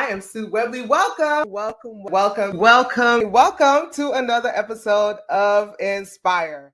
am Sue Webley. Welcome to another episode of Inspire.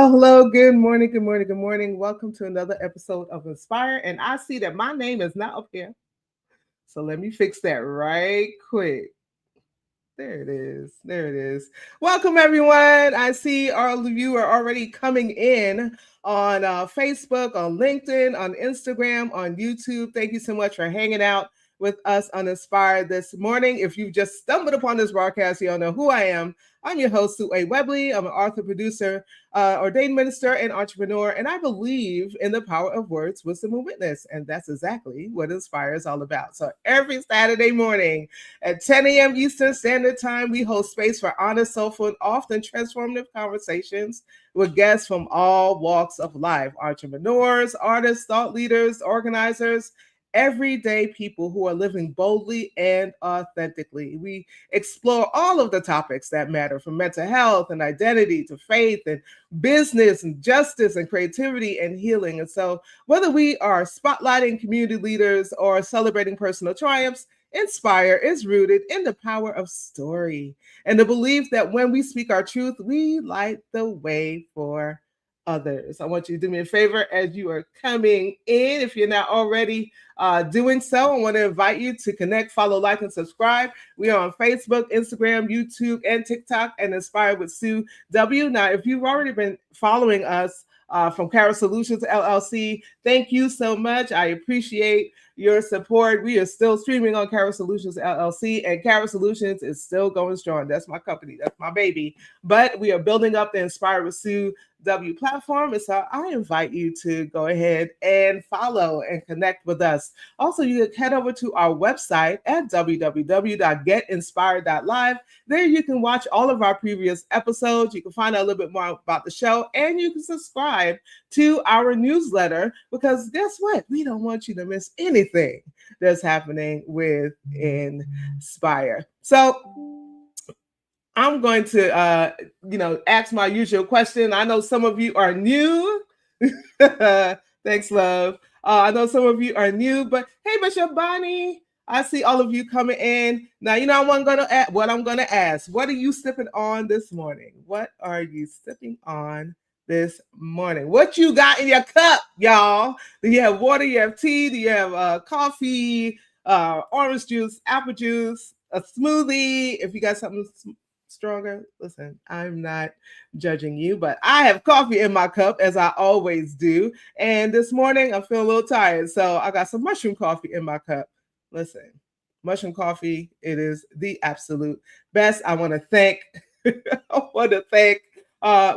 Hello. Good morning. Welcome to another episode of Inspire. And I see that my name is not up here. So let me fix that right quick. There it is. Welcome, everyone. I see all of you are already coming in on Facebook, on LinkedIn, on Instagram, on YouTube. Thank you so much for hanging out with us on Inspire this morning. If you've just stumbled upon this broadcast, you don't know who I am. I'm your host, Sue Webley. I'm an author, producer, ordained minister, and entrepreneur, and I believe in the power of words, wisdom, and witness. And that's exactly what Inspire is all about. So every Saturday morning at 10 a.m. Eastern Standard Time, we host space for honest, soulful, and often transformative conversations with guests from all walks of life: entrepreneurs, artists, thought leaders, organizers, everyday people who are living boldly and authentically. We explore all of the topics that matter, from mental health and identity to faith and business and justice and creativity and healing. And so whether we are spotlighting community leaders or celebrating personal triumphs, Inspire is rooted in the power of story and the belief that when we speak our truth, we light the way for others. I want you to do me a favor as you are coming in. If you're not already doing so, I want to invite you to connect, follow, like, and subscribe. We are on Facebook, Instagram, YouTube, and TikTok, and Inspired with Sue W. Now, if you've already been following us from Cara Solutions LLC, thank you so much. I appreciate your support. We are still streaming on Cara Solutions LLC, and Cara Solutions is still going strong. That's my company. That's my baby. But we are building up the Inspired with Sue W platform. And so I invite you to go ahead and follow and connect with us. Also, you can head over to our website at www.getinspired.live. There you can watch all of our previous episodes. You can find out a little bit more about the show, and you can subscribe to our newsletter, because guess what? We don't want you to miss anything that's happening with Inspire. So I'm going to, ask my usual question. I know some of you are new. Thanks, love. I know some of you are new, but hey, Bishop Bonnie, I see all of you coming in. Now, you know what I'm going to ask. What are you sipping on this morning? What are you sipping on this morning? What you got in your cup, y'all? Do you have water? You have tea? Do you have coffee, orange juice, apple juice, a smoothie? If you got something stronger, listen, I'm not judging you, but I have coffee in my cup, as I always do. And this morning I feel a little tired, so I got some mushroom coffee in my cup. Listen, mushroom coffee, it is the absolute best. I want to thank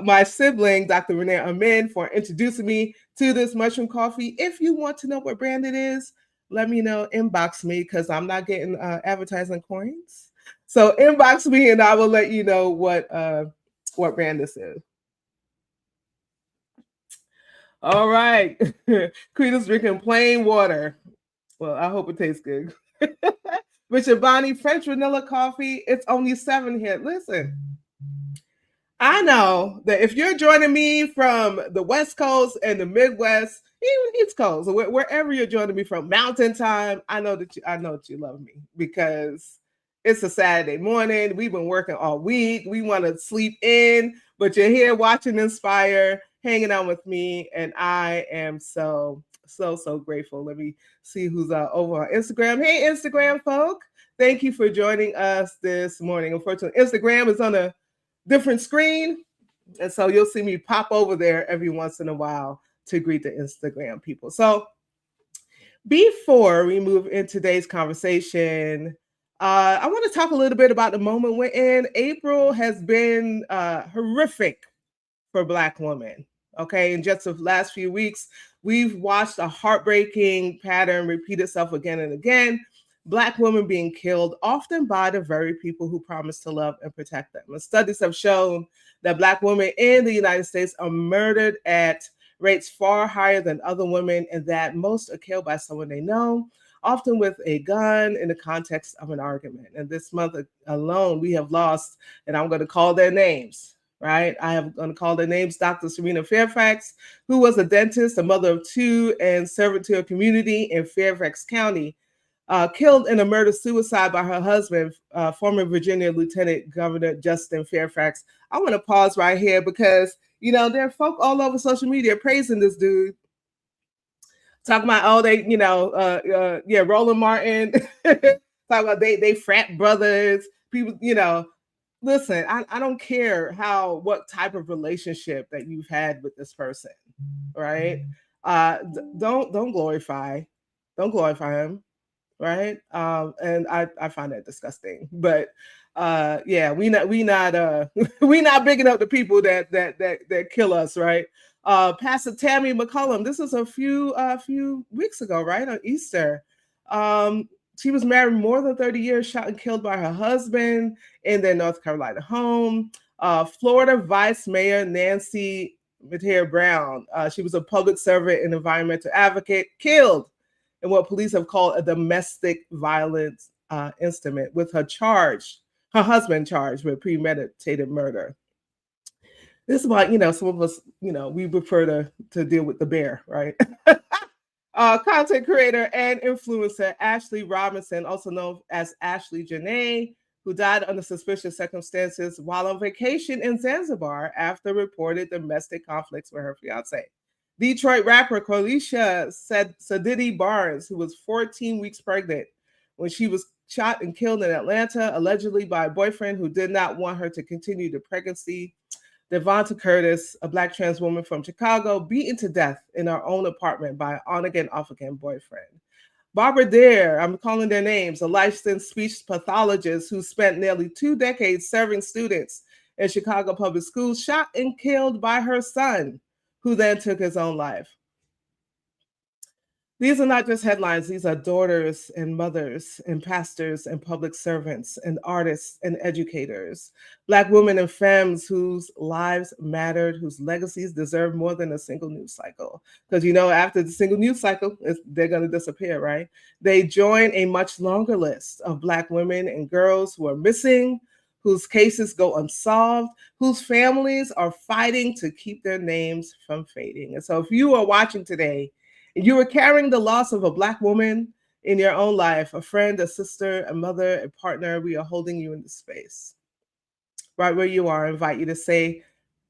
my sibling, Dr. Renee Amin, for introducing me to this mushroom coffee. If you want to know what brand it is, let me know. Inbox me, because I'm not getting advertising coins. So inbox me and I will let you know what brand this is. All right. Queen's drinking plain water. Well, I hope it tastes good. Bishop Bonnie, French vanilla coffee. It's only $7 here. Listen, I know that if you're joining me from the West Coast and the Midwest, even East Coast, or wherever you're joining me from, Mountain Time, I know that you love me because it's a Saturday morning. We've been working all week. We want to sleep in, but you're here watching Inspire, hanging out with me, and I am so grateful. Let me see who's over on Instagram. Hey, Instagram folk, thank you for joining us this morning. Unfortunately, Instagram is on a different screen. And so you'll see me pop over there every once in a while to greet the Instagram people. So before we move in today's conversation, I want to talk a little bit about the moment we're in. April has been horrific for Black women. Okay, in just the last few weeks, we've watched a heartbreaking pattern repeat itself again and again. Black women being killed, often by the very people who promise to love and protect them. And studies have shown that Black women in the United States are murdered at rates far higher than other women, and that most are killed by someone they know, often with a gun in the context of an argument. And this month alone, we have lost, and I'm going to call their names, right? I am going to call their names: Dr. Serena Fairfax, who was a dentist, a mother of two, and servant to a community in Fairfax County, killed in a murder-suicide by her husband, former Virginia Lieutenant Governor Justin Fairfax. I want to pause right here because, there are folk all over social media praising this dude, talking about, oh, yeah, Roland Martin, talking about they frat brothers, people, listen, I don't care what type of relationship that you've had with this person, right? Don't glorify him, right? And I find that disgusting. But yeah, we not we not bigging up the people that kill us, right? Pastor Tammy McCullum, this was a few weeks ago, right, on Easter. She was married more than 30 years, shot and killed by her husband in their North Carolina home. Florida Vice Mayor Nancy Mateer Brown, she was a public servant and environmental advocate, killed in what police have called a domestic violence incident, with her husband charged with premeditated murder. This is why, some of us, we prefer to deal with the bear, right? Content creator and influencer Ashley Robinson, also known as Ashley Janae, who died under suspicious circumstances while on vacation in Zanzibar after reported domestic conflicts with her fiance. Detroit rapper Qualisha Sadidi Barnes, who was 14 weeks pregnant when she was shot and killed in Atlanta, allegedly by a boyfriend who did not want her to continue the pregnancy. Devonta Curtis, a Black trans woman from Chicago, beaten to death in her own apartment by an on-again, off-again boyfriend. Barbara Dare, I'm calling their names, a licensed speech pathologist who spent nearly 2 decades serving students in Chicago public schools, shot and killed by her son, who then took his own life. These are not just headlines. These are daughters and mothers and pastors and public servants and artists and educators, Black women and femmes whose lives mattered, whose legacies deserve more than a single news cycle. Because, after the single news cycle, they're going to disappear, right? They join a much longer list of Black women and girls who are missing, whose cases go unsolved, whose families are fighting to keep their names from fading. And so if you are watching today, you are carrying the loss of a Black woman in your own life, a friend, a sister, a mother, a partner, we are holding you in this space. Right where you are, I invite you to say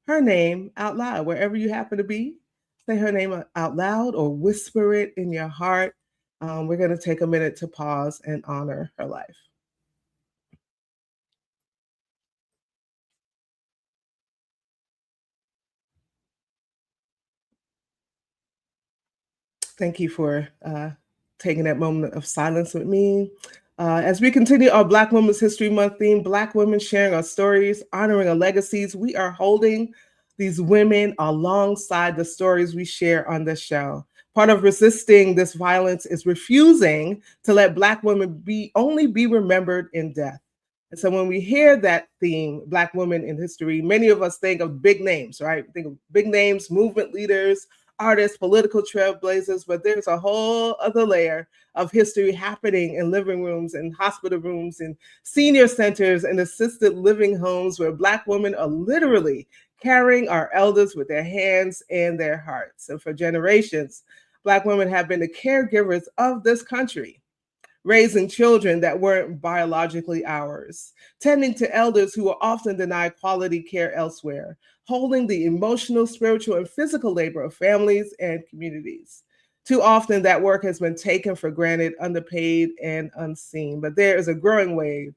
her name out loud, wherever you happen to be. Say her name out loud or whisper it in your heart. We're going to take a minute to pause and honor her life. Thank you for taking that moment of silence with me. As we continue our Black Women's History Month theme, Black women sharing our stories, honoring our legacies, we are holding these women alongside the stories we share on this show. Part of resisting this violence is refusing to let Black women only be remembered in death. And so when we hear that theme, Black women in history, many of us think of big names, right? Think of big names, movement leaders, artists, political trailblazers, but there's a whole other layer of history happening in living rooms and hospital rooms and senior centers and assisted living homes where Black women are literally carrying our elders with their hands and their hearts. And for generations, Black women have been the caregivers of this country, raising children that weren't biologically ours, tending to elders who are often denied quality care elsewhere, holding the emotional, spiritual, and physical labor of families and communities. Too often, that work has been taken for granted, underpaid, and unseen. But there is a growing wave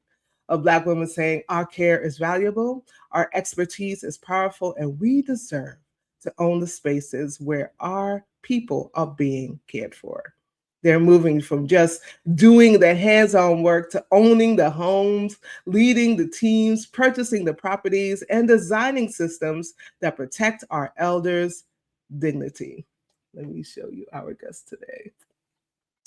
of Black women saying our care is valuable, our expertise is powerful, and we deserve to own the spaces where our people are being cared for. They're moving from just doing the hands-on work to owning the homes, leading the teams, purchasing the properties, and designing systems that protect our elders' dignity. Let me show you our guest today.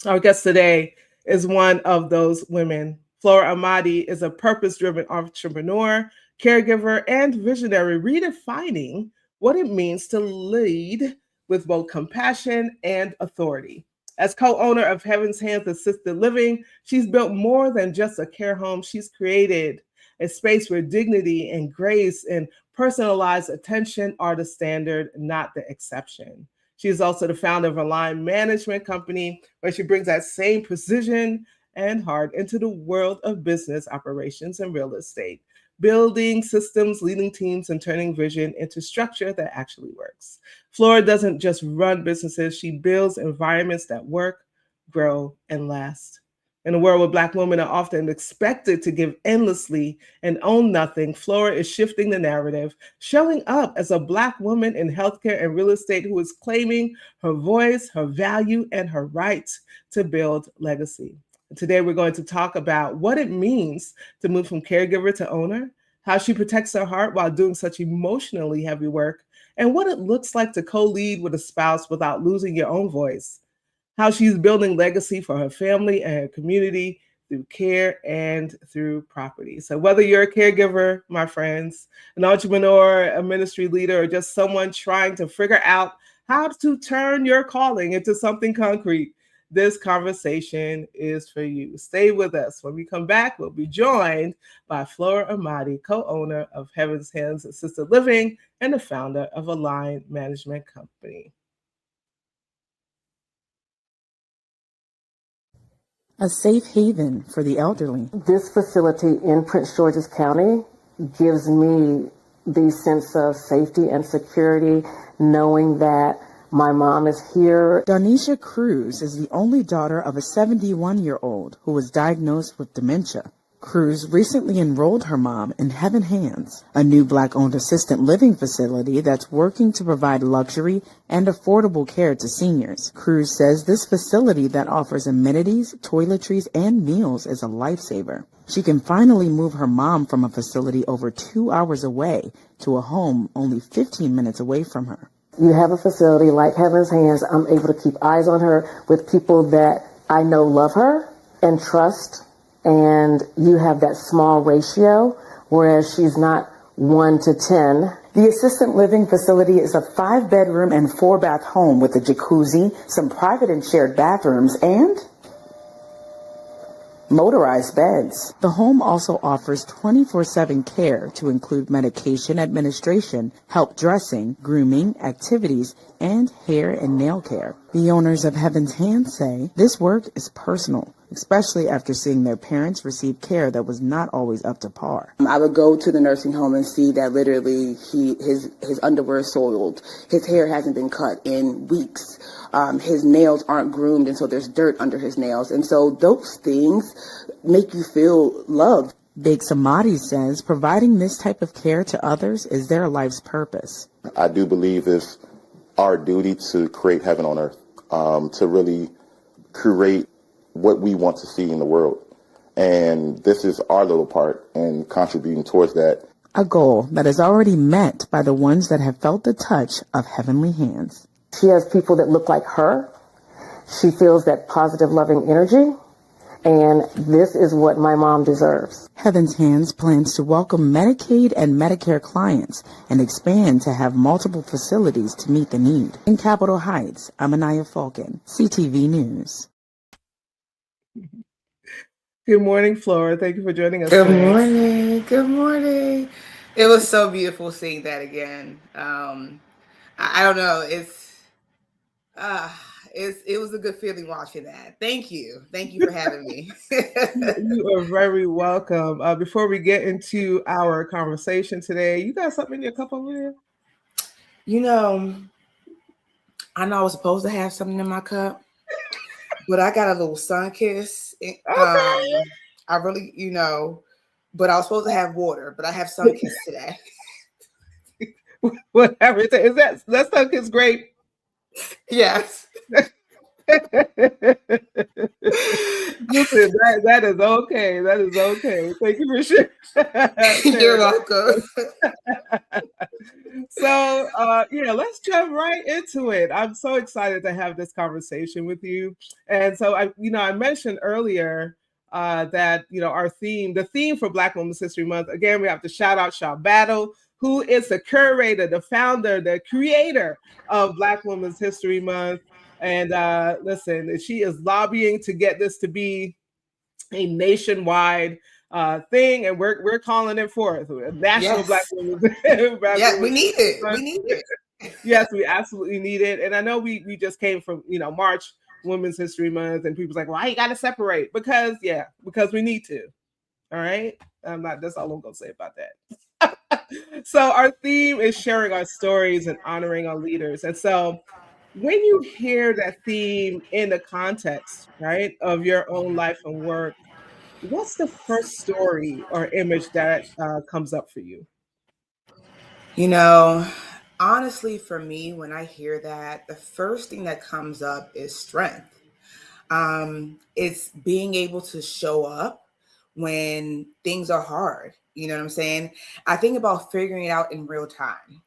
Our guest today is one of those women. Flora Amadi is a purpose-driven entrepreneur, caregiver, and visionary, redefining what it means to lead with both compassion and authority. As co-owner of Heaven's Hands Assisted Living, she's built more than just a care home. She's created a space where dignity and grace and personalized attention are the standard, not the exception. She is also the founder of a line management company where she brings that same precision and heart into the world of business operations and real estate, building systems, leading teams, and turning vision into structure that actually works. Flora doesn't just run businesses, she builds environments that work, grow, and last. In a world where Black women are often expected to give endlessly and own nothing, Flora is shifting the narrative, showing up as a Black woman in healthcare and real estate who is claiming her voice, her value, and her right to build legacy. Today, we're going to talk about what it means to move from caregiver to owner, how she protects her heart while doing such emotionally heavy work, and what it looks like to co-lead with a spouse without losing your own voice, how she's building legacy for her family and her community through care and through property. So whether you're a caregiver, my friends, an entrepreneur, a ministry leader, or just someone trying to figure out how to turn your calling into something concrete, this conversation is for you. Stay with us. When we come back, we'll be joined by Flora Amadi, co-owner of Heaven's Hands Assisted Living and the founder of a line management company. A safe haven for the elderly. This facility in Prince George's County gives me the sense of safety and security, knowing that my mom is here. Donisha Cruz is the only daughter of a 71-year-old who was diagnosed with dementia. Cruz recently enrolled her mom in Heaven Hands, a new Black-owned assisted living facility that's working to provide luxury and affordable care to seniors. Cruz says this facility that offers amenities, toiletries, and meals is a lifesaver. She can finally move her mom from a facility over 2 hours away to a home only 15 minutes away from her. You have a facility like Heaven's Hands. I'm able to keep eyes on her with people that I know love her and trust. And you have that small ratio, whereas she's not 1 to 10. The assisted living facility is a 5-bedroom and 4-bath home with a jacuzzi, some private and shared bathrooms, and motorized beds. The home also offers 24/7 care to include medication administration, help dressing, grooming, activities, and hair and nail care. The owners of Heaven's Hands say this work is personal, especially after seeing their parents receive care that was not always up to par. I would go to the nursing home and see that literally his underwear is soiled. His hair hasn't been cut in weeks. His nails aren't groomed, and so there's dirt under his nails. And so those things make you feel loved. Big Samadi says providing this type of care to others is their life's purpose. I do believe it's our duty to create heaven on earth, to really create what we want to see in the world. And this is our little part in contributing towards that. A goal that is already met by the ones that have felt the touch of heavenly hands. She has people that look like her. She feels that positive, loving energy. And this is what my mom deserves. Heaven's Hands plans to welcome Medicaid and Medicare clients and expand to have multiple facilities to meet the need. In Capitol Heights, I'm Anaya Falcon, CTV News. Good morning, Flora. Thank you for joining us Good today. morning. Good morning. It was so beautiful seeing that again. I don't know. Uh, it was a good feeling watching that. Thank you. Thank you for having me. You are very welcome. Before we get into our conversation today, you got something in your cup over there? You know, I know I was supposed to have something in my cup, but I got a little sun kiss. Okay. I really, but I was supposed to have water, but I have sun kiss today. Whatever. Is that stuff is great? Yes. Listen, that is okay. That is okay. Thank you for You're sharing welcome. So, yeah, let's jump right into it. I'm so excited to have this conversation with you. And so, I mentioned earlier that the theme for Black Women's History Month. Again, we have to shout out Shaw Battle, who is the curator, the founder, the creator of Black Women's History Month. And listen, she is lobbying to get this to be a nationwide thing, and we're calling it forth. National Yes. Black Women's Yeah, we need it. We need it. Yes, we absolutely need it. And I know we just came from March Women's History Month, and people's like, why you gotta separate? Because we need to. All right. That's all I'm gonna say about that. So our theme is sharing our stories and honoring our leaders. And so when you hear that theme in the context, right, of your own life and work, what's the first story or image that comes up for you? You know, honestly, for me, when I hear that, the first thing that comes up is strength. It's being able to show up when things are hard. You know what I'm saying? I think about figuring it out in real time,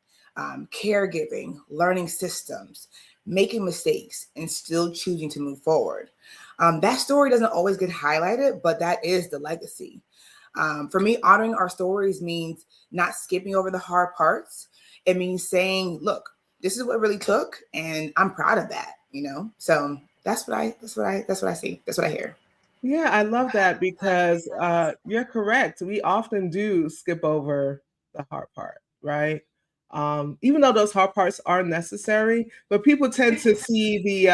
caregiving, learning systems, making mistakes, and still choosing to move forward. That story doesn't always get highlighted, but that is the legacy. For me, honoring our stories means not skipping over the hard parts. It means saying, look, this is what it really took, and I'm proud of that, So that's what I see. That's what I hear. Yeah, I love that because you're correct. We often do skip over the hard part, right? Even though those hard parts are necessary, but people tend to see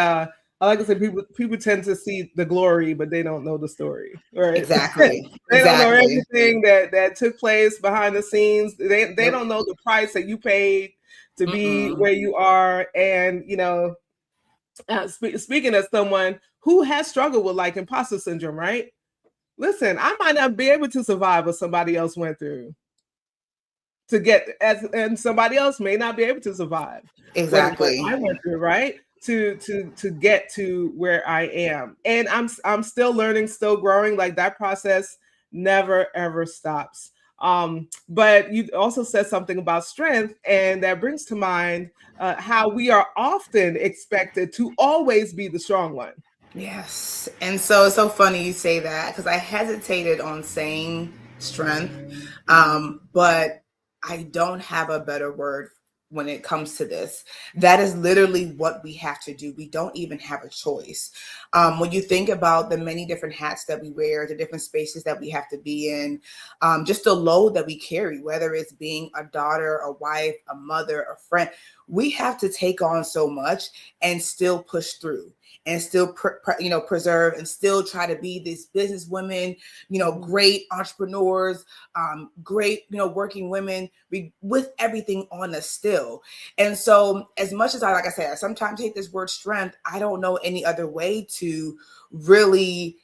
like I said, people tend to see the glory, but they don't know the story, right? Exactly. They don't know Exactly. everything that took place behind the scenes. They Nope. don't know the price that you paid to be Mm-mm. where you are, and speaking as someone who has struggled with like imposter syndrome, right? Listen, I might not be able to survive what somebody else went through and somebody else may not be able to survive what Exactly. I went through, right? To get to where I am. And I'm still learning, still growing. Like that process never ever stops. But you also said something about strength, and that brings to mind how we are often expected to always be the strong one. Yes. And so it's so funny you say that because I hesitated on saying strength, but I don't have a better word when it comes to this. That is literally what we have to do. We don't even have a choice. When you think about the many different hats that we wear, the different spaces that we have to be in, just the load that we carry, whether it's being a daughter, a wife, a mother, a friend, we have to take on so much and still push through and still preserve and still try to be these business women, great entrepreneurs, great working women with everything on us still. And so as much as like I said, I sometimes take this word strength, I don't know any other way to really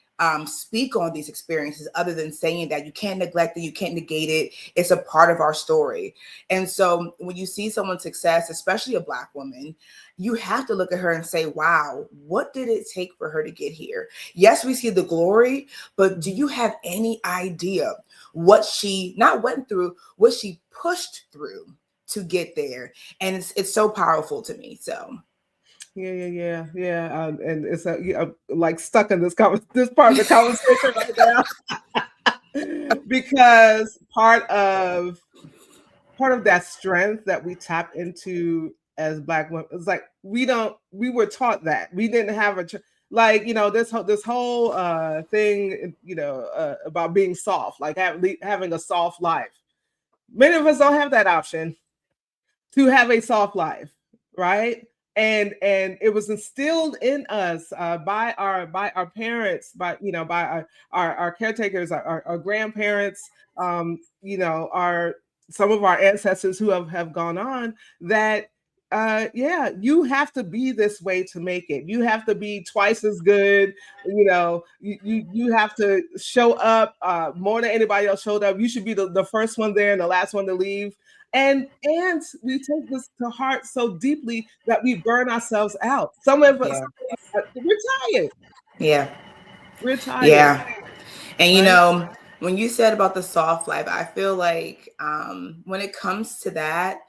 speak on these experiences other than saying that you can't neglect it, you can't negate it. It's a part of our story. And so when you see someone's success, especially a Black woman, you have to look at her and say, wow, what did it take for her to get here? Yes, we see the glory, but do you have any idea what she not went through, what she pushed through to get there? And it's so powerful to me. So Yeah. And it's like stuck in this part of the conversation right now because part of that strength that we tap into as Black women, it's like we were taught that we didn't have like this whole thing about being soft, like having a soft life. Many of us don't have that option to have a soft life, right? And it was instilled in us by our parents, by our caretakers, our grandparents, our some of our ancestors who have gone on, that yeah, you have to be this way to make it. You have to be twice as good. You have to show up more than anybody else showed up. You should be the first one there and the last one to leave. And we take this to heart so deeply that we burn ourselves out. Some of us, Yeah. we're tired. Yeah. We're tired, Yeah. And right? when you said about the soft life, I feel like when it comes to that,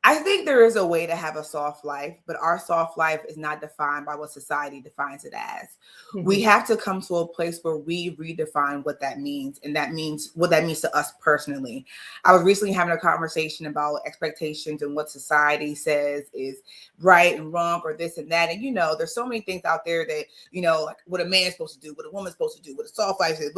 I think there is a way to have a soft life, but our soft life is not defined by what society defines it as. We Mhm. have to come to a place where we redefine what that means, and that means what that means to us personally. I was recently having a conversation about expectations and what society says is right and wrong, or this and that. And there's so many things out there that like what a man's supposed to do, what a woman's supposed to do, what a soft life is.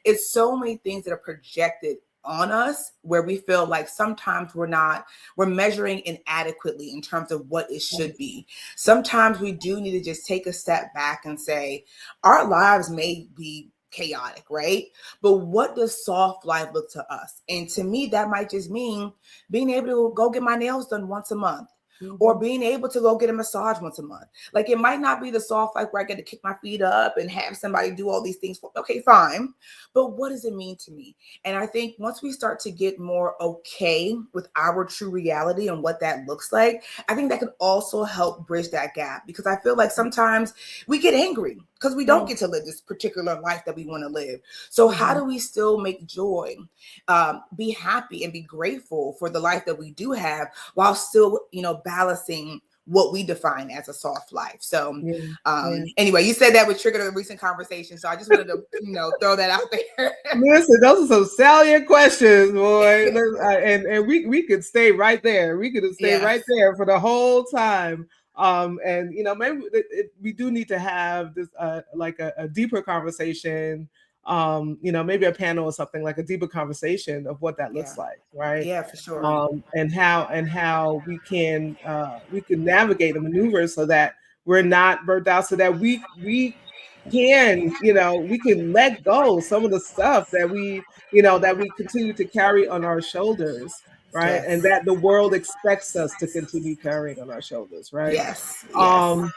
It's so many things that are projected on us, where we feel like sometimes we're measuring inadequately in terms of what it should be. Sometimes we do need to just take a step back and say, our lives may be chaotic, right? But what does soft life look to us? And to me, that might just mean being able to go get my nails done once a month, or Mhm. being able to go get a massage once a month. Like, it might not be the soft life where I get to kick my feet up and have somebody do all these things for me. Okay, fine. But what does it mean to me? And I think once we start to get more okay with our true reality and what that looks like, I think that could also help bridge that gap, because I feel like sometimes we get angry because we don't Mm. get to live this particular life that we want to live. So how Mhm. do we still make joy, be happy, and be grateful for the life that we do have, while still, balancing what we define as a soft life? So Yeah. Yeah. anyway, you said that would trigger a recent conversation. So I just wanted to, throw that out there. Listen, those are some salient questions, boy. And we could stay right there. We could stay Yes. right there for the whole time. And maybe we do need to have this like a deeper conversation. Maybe a panel or something, like a deeper conversation of what that looks Yeah. like, right? Yeah, for sure. And how we can navigate and maneuver so that we're not burnt out, so that we can let go some of the stuff that we continue to carry on our shoulders, right? And Yes. that the world expects us to continue carrying on our shoulders, right? Yes. Yes. um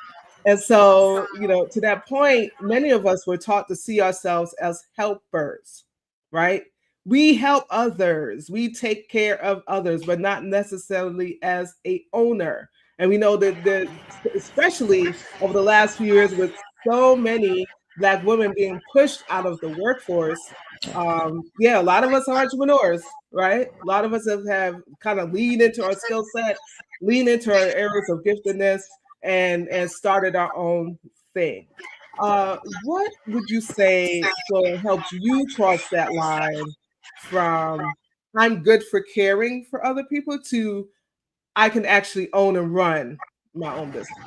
and so, to that point, many of us were taught to see ourselves as helpers, right? We help others, we take care of others, but not necessarily as a owner. And we know that especially over the last few years, with so many Black women being pushed out of the workforce, yeah, a lot of us are entrepreneurs, right? A lot of us have kind of leaned into our skill set, leaned into our areas of giftedness, and started our own thing. What would you say, Flora, helped you cross that line from I'm good for caring for other people to I can actually own and run my own business?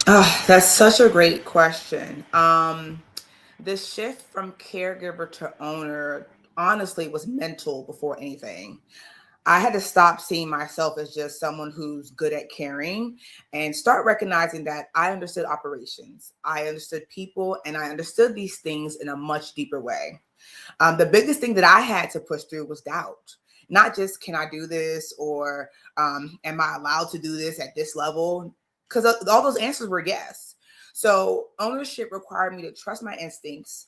Oh, that's such a great question. The shift from caregiver to owner honestly was mental before anything. I had to stop seeing myself as just someone who's good at caring and start recognizing that I understood operations, I understood people, and I understood these things in a much deeper way. The biggest thing that I had to push through was doubt. Not just can I do this, or am I allowed to do this at this level? Because all those answers were yes. So ownership required me to trust my instincts,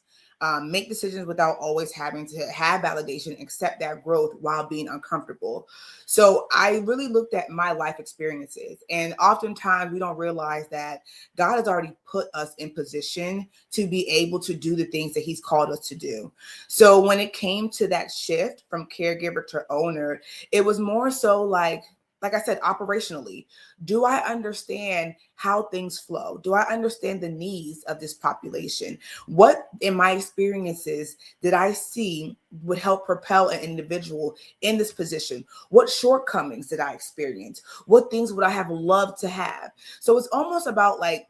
make decisions without always having to have validation, accept that growth while being uncomfortable. So I really looked at my life experiences. And oftentimes we don't realize that God has already put us in position to be able to do the things that He's called us to do. So when it came to that shift from caregiver to owner, it was more so like like I said, operationally, do I understand how things flow? Do I understand the needs of this population? What in my experiences did I see would help propel an individual in this position? What shortcomings did I experience? What things would I have loved to have? So it's almost about like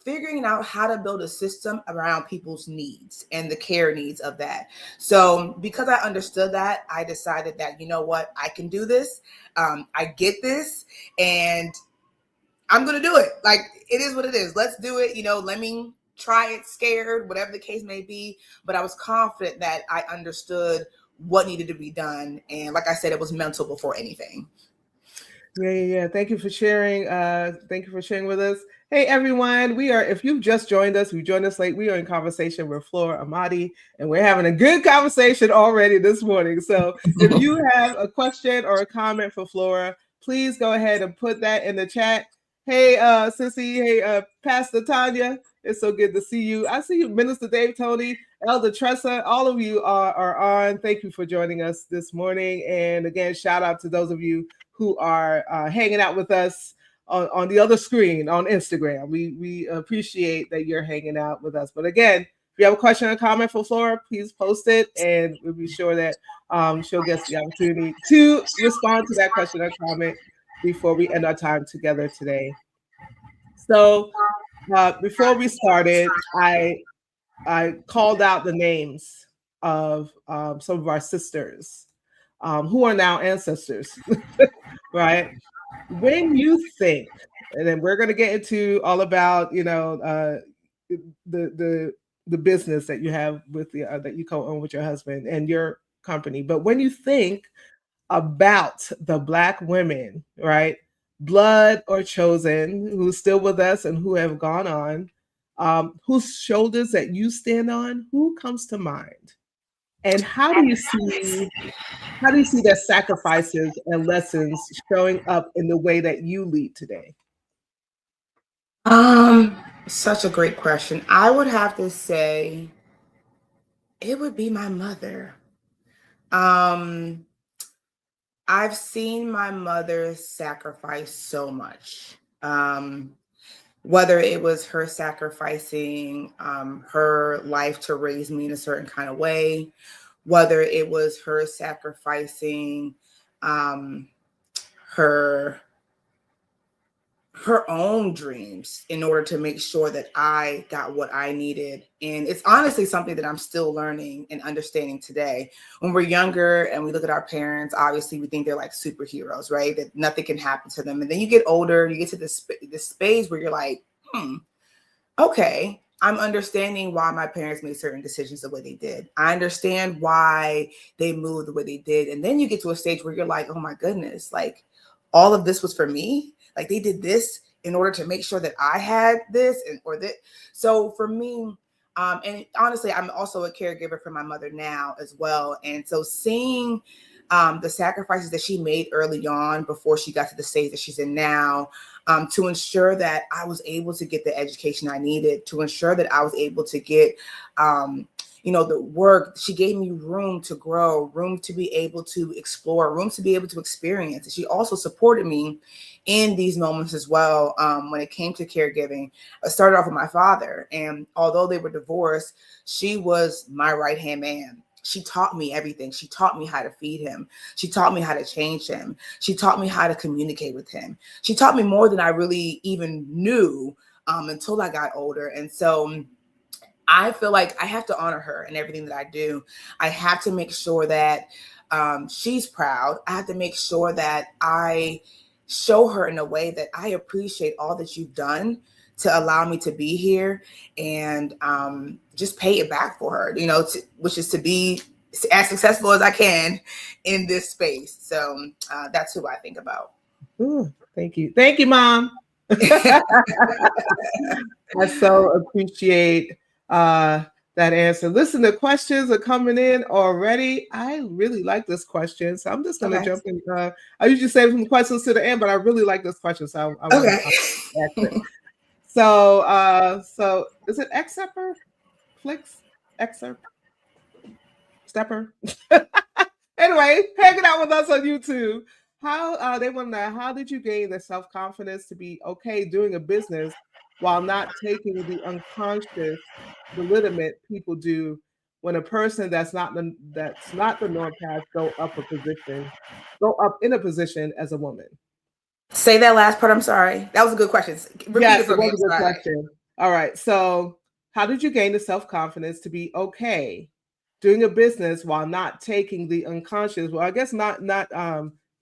figuring out how to build a system around people's needs and the care needs of that. So because I understood that, I decided that, you know what, I can do this. I get this, and I'm going to do it. Like, it is what it is. Let's do it. Let me try it scared, whatever the case may be. But I was confident that I understood what needed to be done. And like I said, it was mental before anything. Yeah. Thank you for sharing. Thank you for sharing with us. Hey, everyone. If you've just joined us, we joined us late. We are in conversation with Flora Amadi, and we're having a good conversation already this morning. So if you have a question or a comment for Flora, please go ahead and put that in the chat. Hey, Sissy. Hey, Pastor Tanya. It's so good to see you. I see you, Minister Dave, Tony, Elder Tressa. All of you are on. Thank you for joining us this morning. And again, shout out to those of you who are hanging out with us on the other screen on Instagram. We appreciate that you're hanging out with us. But again, if you have a question or comment for Flora, please post it, and we'll be sure that she'll get the opportunity to respond to that question or comment before we end our time together today. So before we started, I called out the names of some of our sisters who are now ancestors, right? When you think, and then we're going to get into all about the business that you have with that you co-own with your husband and your company, but when you think about the Black women, right, blood or chosen, who's still with us and who have gone on, whose shoulders that you stand on, who comes to mind? And how do you see their sacrifices and lessons showing up in the way that you lead today? Such a great question. I would have to say it would be my mother. I've seen my mother sacrifice so much. Whether it was her sacrificing her life to raise me in a certain kind of way, whether it was her sacrificing her own dreams in order to make sure that I got what I needed. And it's honestly something that I'm still learning and understanding today. When we're younger and we look at our parents, obviously we think they're like superheroes, right? That nothing can happen to them. And then you get older, you get to this space where you're like, okay, I'm understanding why my parents made certain decisions the way they did. I understand why they moved the way they did. And then you get to a stage where you're like, oh my goodness, like all of this was for me. Like they did this in order to make sure that I had this or that. So for me, and honestly, I'm also a caregiver for my mother now as well. And so seeing the sacrifices that she made early on before she got to the stage that she's in now, to ensure that I was able to get the education I needed, to ensure that I was able to get the work. She gave me room to grow, room to be able to explore, room to be able to experience. And she also supported me in these moments as well. When it came to caregiving, I started off with my father. And although they were divorced, she was my right-hand man. She taught me everything. She taught me how to feed him. She taught me how to change him. She taught me how to communicate with him. She taught me more than I really even knew until I got older. And so I feel like I have to honor her in everything that I do. I have to make sure that she's proud. I have to make sure that I show her in a way that I appreciate all that you've done to allow me to be here, and just pay it back for her, which is to be as successful as I can in this space. So that's who I think about. Ooh, thank you. Thank you, Mom. I so appreciate that answer. Listen, the questions are coming in already. I really like this question, so I'm just going to jump in. I usually save some questions to the end, but I really like this question, so I want to ask it. So is it Excerper? Flix? Excerpt? Stepper? Anyway, hanging out with us on YouTube. How they want to know, how did you gain the self-confidence to be okay doing a business while not taking the unconscious belittlement people do when a person that's not the norm path go up in a position as a woman? Say that last part. I'm sorry. That was a good question. Repeat Yes, it it for me. was I'm a good sorry. question. All right. So, how did you gain the self confidence to be okay doing a business while not taking the unconscious? Well, I guess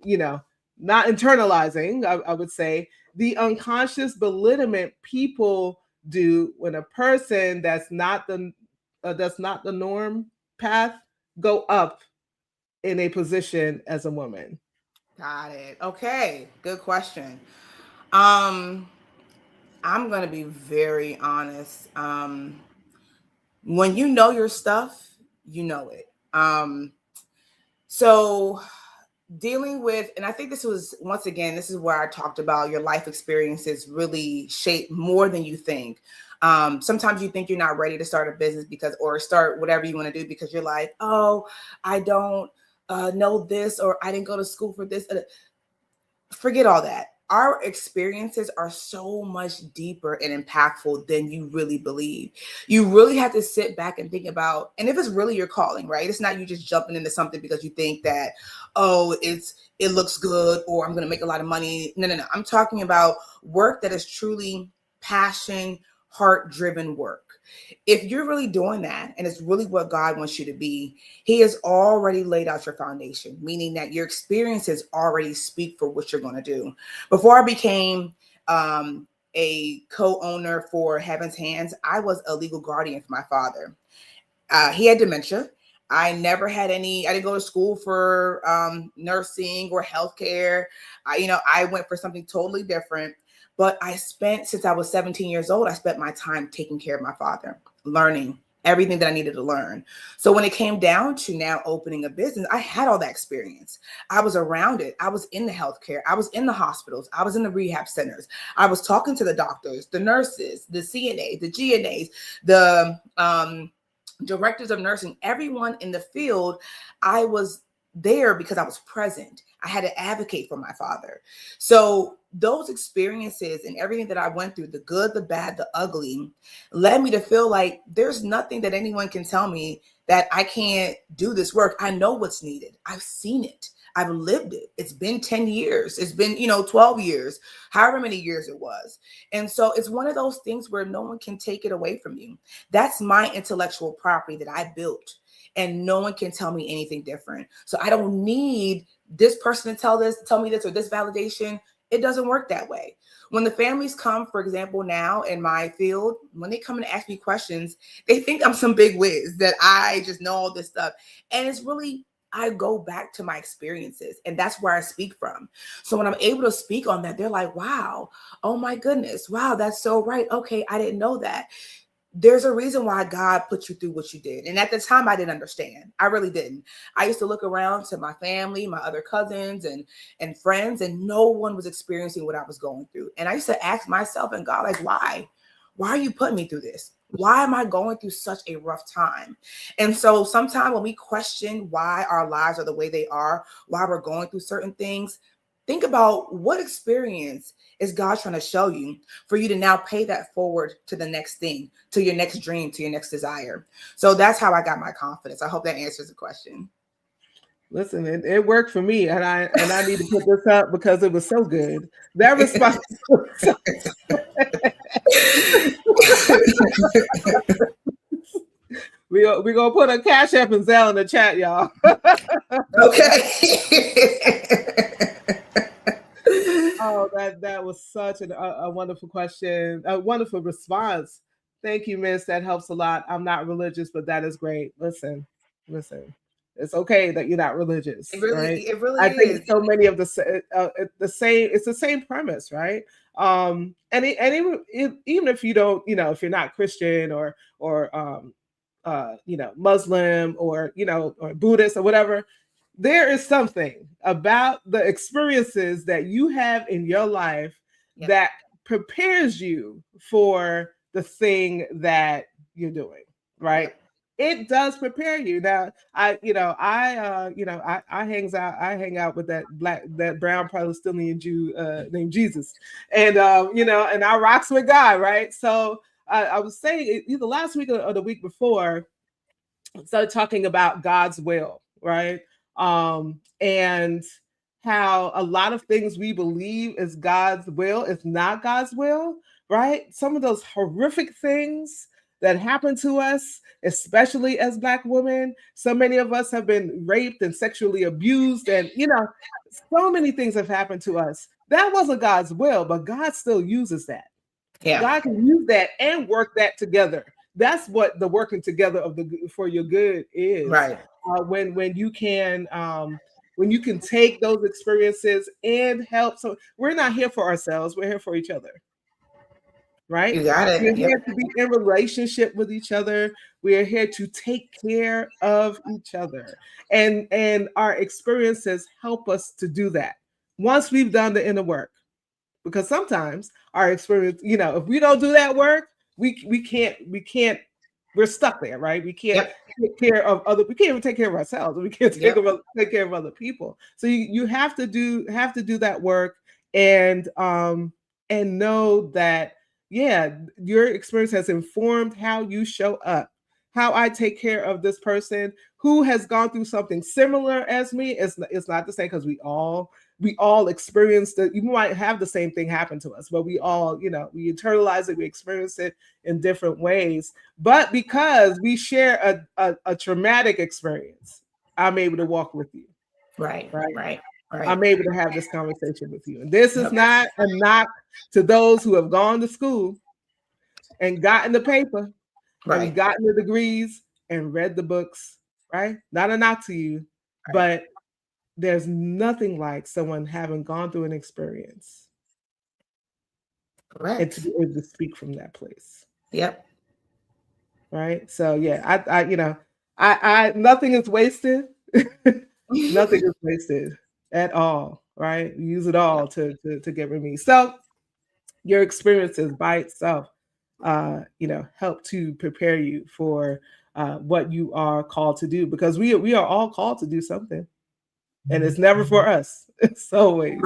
you know, not internalizing. I would say the unconscious belittlement people do when a person that's not the norm path go up in a position as a woman. Got it. Okay. Good question. Um, I'm gonna be very honest. When you know your stuff, you know it. So dealing with, and I think this was, once again, this is where I talked about your life experiences really shape more than you think. Sometimes you think you're not ready to start a business because, or start whatever you want to do because you're like, oh, I don't know this, or I didn't go to school for this. Forget all that. Our experiences are so much deeper and impactful than you really believe. You really have to sit back and think about, and if it's really your calling, right? It's not you just jumping into something because you think that, oh, it looks good or I'm going to make a lot of money. No, no, no. I'm talking about work that is truly passion, heart driven work. If you're really doing that and it's really what God wants you to be, he has already laid out your foundation, meaning that your experiences already speak for what you're going to do. Before I became um, a co-owner for Heaven's Hands, I was a legal guardian for my father. He had dementia. I didn't go to school for nursing or healthcare. I went for something totally different. But since I was 17 years old, I spent my time taking care of my father, learning everything that I needed to learn. So when it came down to now opening a business, I had all that experience. I was around it. I was in the healthcare. I was in the hospitals. I was in the rehab centers. I was talking to the doctors, the nurses, the CNAs, the GNAs, the directors of nursing, everyone in the field. I was there because I was present. I had to advocate for my father. So those experiences and everything that I went through, the good, the bad, the ugly, led me to feel like there's nothing that anyone can tell me that I can't do this work. I know what's needed. I've seen it. I've lived it. It's been 10 years. It's been, 12 years, however many years it was. And so it's one of those things where no one can take it away from you. That's my intellectual property that I built, and no one can tell me anything different. So I don't need this person to tell me this, or this validation. It doesn't work that way. When the families come, for example, now in my field, when they come and ask me questions, they think I'm some big whiz, that I just know all this stuff. And it's really, I go back to my experiences, and that's where I speak from. So when I'm able to speak on that, they're like, wow, oh my goodness, wow, that's so right. Okay, I didn't know that. There's a reason why God put you through what you did. And at the time, I didn't understand. I really didn't. I used to look around to my family, my other cousins and friends, and no one was experiencing what I was going through. And I used to ask myself and God, like, why? Why are you putting me through this? Why am I going through such a rough time? And so sometimes when we question why our lives are the way they are, why we're going through certain things, think about what experience is God trying to show you for you to now pay that forward to the next thing, to your next dream, to your next desire. So that's how I got my confidence. I hope that answers the question. Listen, it worked for me, and I need to put this up because it was so good. That response was so we gonna put a Cash App and Zelle in the chat, y'all. Okay. Oh, that was such a wonderful question, a wonderful response. Thank you, Miss. That helps a lot. I'm not religious, but that is great. Listen. It's okay that you're not religious, right? It really I think is. so many of the same. It's the same premise, right? Even if you don't, if you're not Christian or Muslim or Buddhist or whatever, there is something about the experiences that you have in your life Yep. that prepares you for the thing that you're doing, right? Yep. It does prepare you. Now, I hang out with that brown Palestinian Jew named Jesus, and and I rocks with God, right? So I was saying either last week or the week before, started talking about God's will, right? And how a lot of things we believe is God's will is not God's will, right? Some of those horrific things that happen to us, especially as Black women, so many of us have been raped and sexually abused, and so many things have happened to us. That wasn't God's will, but God still uses that. Yeah. God can use that and work that together. That's what the working together of the for your good is. Right. When you can take those experiences and help. So we're not here for ourselves. We're here for each other. Right? You got it. We're Yep. here to be in relationship with each other. We are here to take care of each other. And our experiences help us to do that. Once we've done the inner work. Because sometimes our experience, if we don't do that work, we can't, we're stuck there, right? We can't take care of we can't even take care of ourselves. We can't take care of other people. So you have to do that work and know that, your experience has informed how you show up, how I take care of this person who has gone through something similar as me. It's not the same, because we all experience that. You might have the same thing happen to us, but we all, we internalize it, we experience it in different ways. But because we share a traumatic experience, I'm able to walk with you. Right. I'm able to have this conversation with you. And this is not a knock to those who have gone to school and gotten the paper and gotten the degrees and read the books, right? Not a knock to you, but there's nothing like someone having gone through an experience. Correct. And to be able to speak from that place. Yep. Right. So I nothing is wasted. Nothing is wasted at all. Right. You use it all to get rid of me. So your experiences by itself, help to prepare you for what you are called to do, because we are all called to do something. And it's never for us. It's always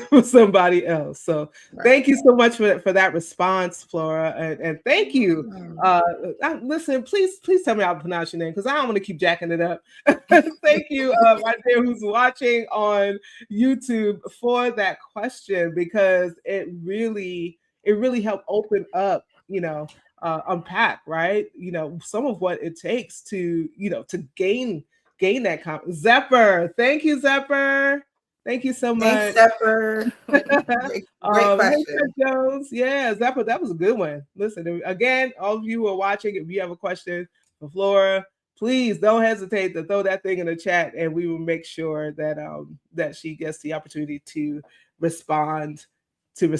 for somebody else. So thank you so much for that response, Flora, and thank you. Listen, please tell me how to pronounce your name, because I don't want to keep jacking it up. Thank you, right there, who's watching on YouTube, for that question, because it really helped open up, unpack, right? Some of what it takes to gain that confidence. Zephyr, thank you, Zephyr. Thank you so much. Thanks, Zephyr. Great question. Hey, Jones. Yeah, Zephyr, that was a good one. Listen, again, all of you who are watching, if you have a question for Flora, please don't hesitate to throw that thing in the chat, and we will make sure that that she gets the opportunity to respond to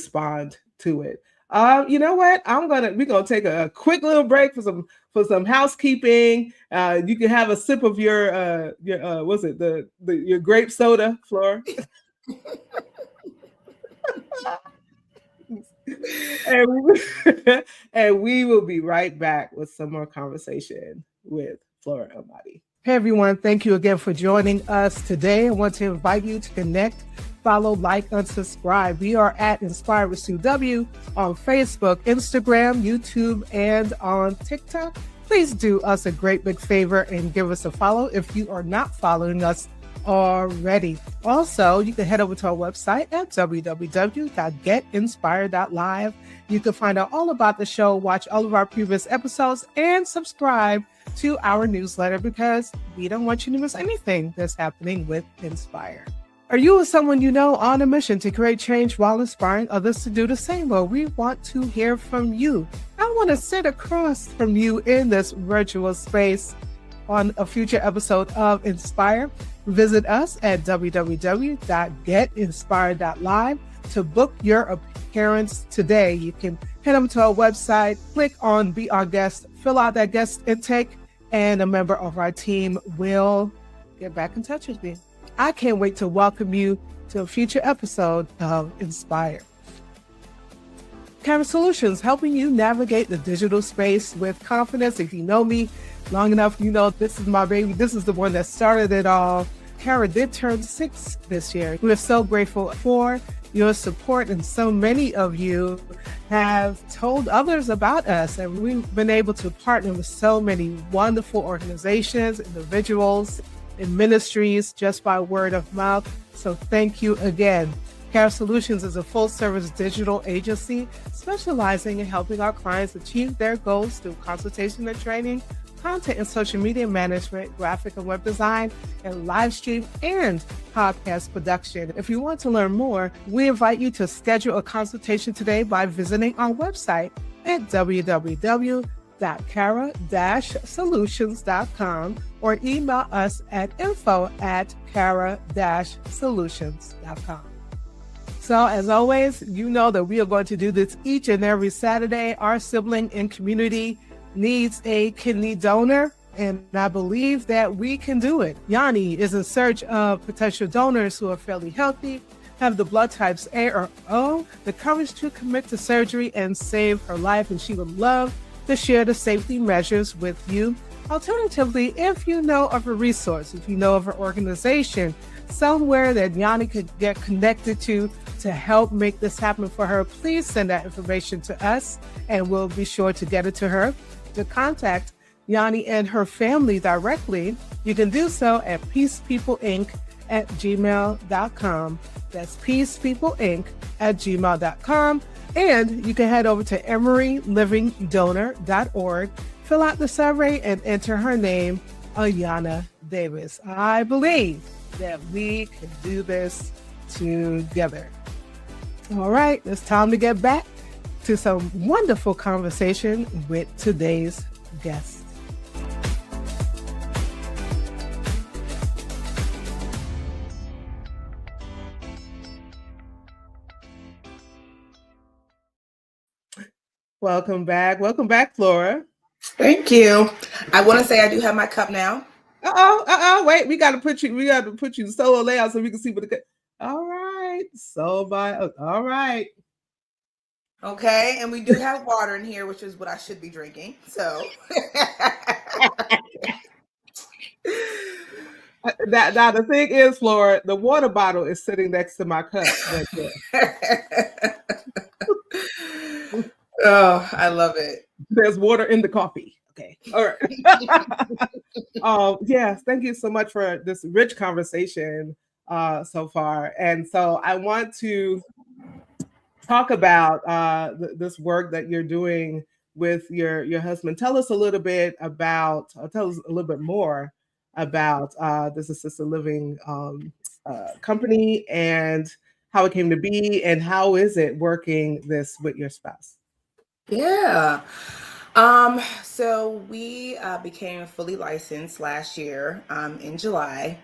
it. You know what? We're gonna take a quick little break for some housekeeping. You can have a sip of your what's it, your grape soda, Flora. and we will be right back with some more conversation with Flora Amadi. Hey everyone, thank you again for joining us today. I want to invite you to connect, follow, like, and subscribe. We are at Inspired with Sue W on Facebook, Instagram, YouTube, and on TikTok. Please do us a great big favor and give us a follow if you are not following us already. Also, you can head over to our website at www.getinspired.live. You can find out all about the show, watch all of our previous episodes, and subscribe to our newsletter, because we don't want you to miss anything that's happening with Inspire. Are you or someone you know on a mission to create change while inspiring others to do the same? Well, we want to hear from you. I want to sit across from you in this virtual space on a future episode of Inspire. Visit us at www.getinspired.live to book your appearance today. You can head over to our website, click on Be Our Guest, fill out that guest intake, and a member of our team will get back in touch with you. I can't wait to welcome you to a future episode of Inspire. Kara Solutions, helping you navigate the digital space with confidence. If you know me long enough, you know this is my baby. This is the one that started it all. Kara did turn 6 this year. We are so grateful for your support, and so many of you have told others about us, and we've been able to partner with so many wonderful organizations, individuals, and ministries just by word of mouth. So thank you again. Kara Solutions is a full-service digital agency specializing in helping our clients achieve their goals through consultation and training, content and social media management, graphic and web design, and live stream and podcast production. If you want to learn more, we invite you to schedule a consultation today by visiting our website at www.kara-solutions.com or email us at info@kara-solutions.com. So as always, you know that we are going to do this each and every Saturday. Our sibling and community needs a kidney donor, and I believe that we can do it. Yanni is in search of potential donors who are fairly healthy, have the blood types A or O, the courage to commit to surgery and save her life, and she would love to share the safety measures with you. Alternatively, if you know of a resource, if you know of an organization, somewhere that Yanni could get connected to help make this happen for her, please send that information to us and we'll be sure to get it to her. To contact Yanni and her family directly, you can do so at peacepeopleinc@gmail.com. That's peacepeopleinc@gmail.com. And you can head over to EmeryLivingDonor.org, fill out the survey, and enter her name, Ayana Davis. I believe that we can do this together. All right, it's time to get back to some wonderful conversation with today's guest. Welcome back. Welcome back, Flora. Thank you. I want to say I do have my cup now. Wait, we gotta put you solo layout so we can see what the all right. All right. Okay, and we do have water in here, which is what I should be drinking. So now the thing is, Flora, the water bottle is sitting next to my cup right there. Oh, I love it. There's water in the coffee. Okay. All right. Yes, thank you so much for this rich conversation so far. And so I want to talk about this work that you're doing with your husband. Tell us a little bit more about this assisted living company and how it came to be, and how is it working this with your spouse? Yeah. So we became fully licensed last year in July,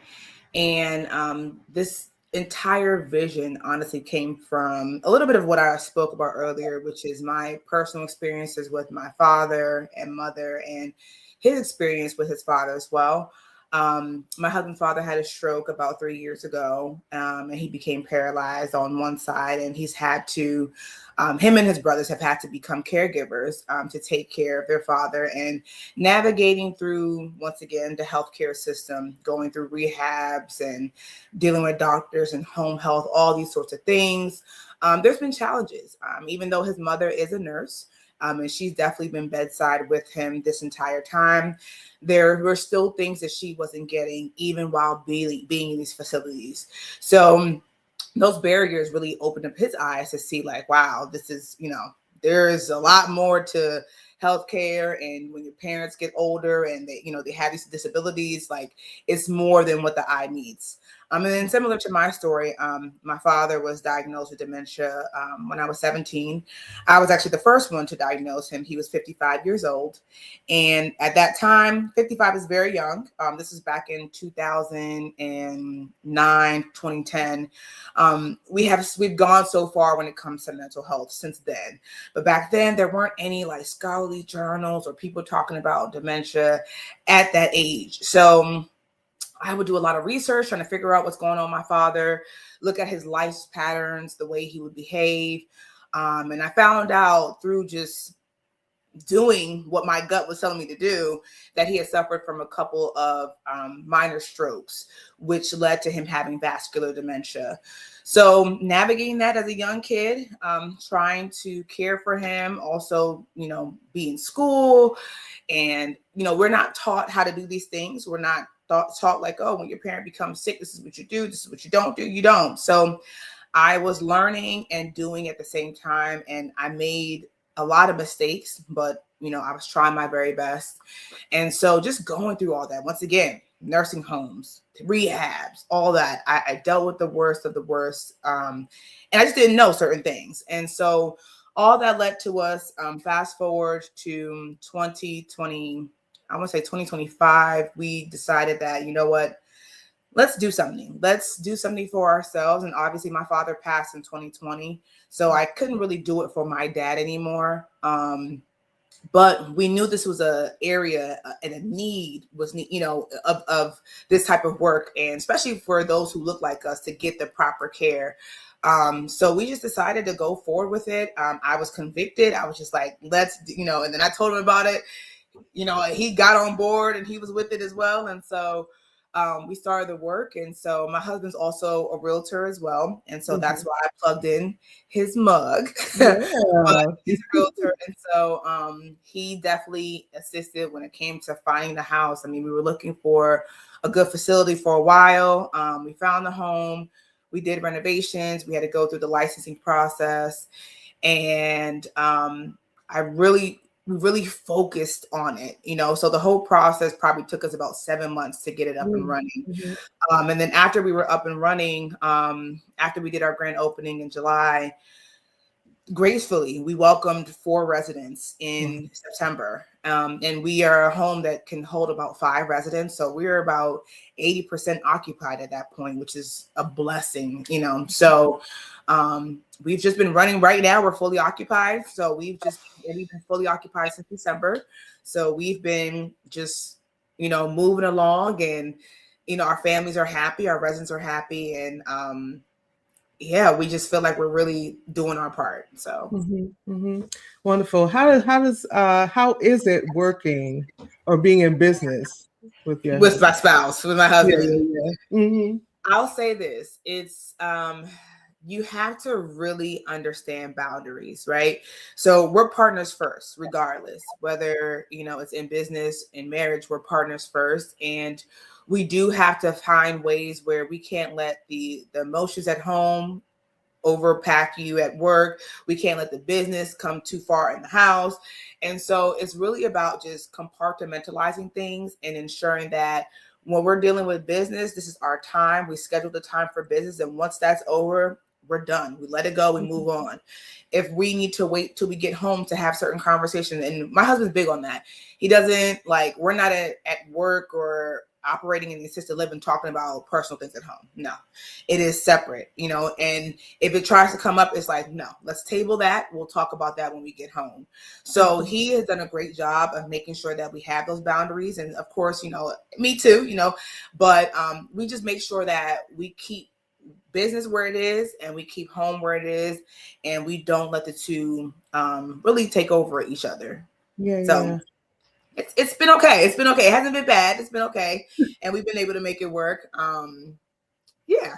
and this entire vision honestly came from a little bit of what I spoke about earlier, which is my personal experiences with my father and mother, and his experience with his father as well. My husband's father had a stroke about 3 years ago, and he became paralyzed on one side, and he's had to, him and his brothers have had to become caregivers to take care of their father, and navigating through, once again, the healthcare system, going through rehabs and dealing with doctors and home health, all these sorts of things. There's been challenges, even though his mother is a nurse. And she's definitely been bedside with him this entire time. There were still things that she wasn't getting, even while being in these facilities. So those barriers really opened up his eyes to see, like, wow, this is, there is a lot more to healthcare. And when your parents get older and they have these disabilities, like, it's more than what the eye needs. And then similar to my story, my father was diagnosed with dementia when I was 17. I was actually the first one to diagnose him. He was 55 years old. And at that time, 55 is very young. This is back in 2009, 2010. We've gone so far when it comes to mental health since then. But back then, there weren't any like scholarly journals or people talking about dementia at that age. So I would do a lot of research trying to figure out what's going on with my father, look at his life patterns, the way he would behave. And I found out through just doing what my gut was telling me to do that he had suffered from a couple of minor strokes, which led to him having vascular dementia. So navigating that as a young kid, trying to care for him, also, be in school. And, we're not taught how to do these things. We're not taught like, oh, when your parent becomes sick, this is what you do. This is what you don't do. You don't. So I was learning and doing at the same time. And I made a lot of mistakes, but I was trying my very best. And so just going through all that, once again, nursing homes, rehabs, all that, I dealt with the worst of the worst. And I just didn't know certain things. And so all that led to us, fast forward to 2020, I want to say 2025, we decided that, you know what, let's do something. Let's do something for ourselves. And obviously my father passed in 2020. So I couldn't really do it for my dad anymore. But we knew this was a area and a need was, of this type of work. And especially for those who look like us to get the proper care. So we just decided to go forward with it. I was convicted. I was just like, let's, and then I told him about it. He got on board and he was with it as well. And so we started the work. And so my husband's also a realtor as well. And so that's why I plugged in his mug. Yeah. But he's a realtor. And so he definitely assisted when it came to finding the house. I mean, we were looking for a good facility for a while. We found the home. We did renovations. We had to go through the licensing process. And we really focused on it, so the whole process probably took us about 7 months to get it up and running. And then after we were up and running, after we did our grand opening in July, gracefully, we welcomed 4 residents in September. And we are a home that can hold about 5 residents. So we're about 80% occupied at that point, which is a blessing, So we've just been running right now. We're fully occupied. So we've been fully occupied since December. So we've been just, moving along, and, our families are happy. Our residents are happy. And, yeah, we just feel like we're really doing our part. So Wonderful. How is it working or being in business with your with husband? my spouse, with my husband, Yeah. I'll say this. It's you have to really understand boundaries, right? So we're partners first, regardless, whether, it's in business, in marriage, we're partners first. And we do have to find ways where we can't let the emotions at home overpack you at work. We can't let the business come too far in the house. And so it's really about just compartmentalizing things and ensuring that when we're dealing with business, this is our time. We schedule the time for business. And once that's over, we're done. We let it go. We move on. If we need to wait till we get home to have certain conversations, and my husband's big on that. He doesn't we're not at work or operating in the assisted living talking about personal things at home. No, it is separate, and if it tries to come up, it's like, no, let's table that. We'll talk about that when we get home. So he has done a great job of making sure that we have those boundaries. And of course, me too, but we just make sure that we keep business where it is and we keep home where it is, and we don't let the two really take over each other. So it's been okay. It's been okay. It hasn't been bad. It's been okay. And we've been able to make it work. Yeah.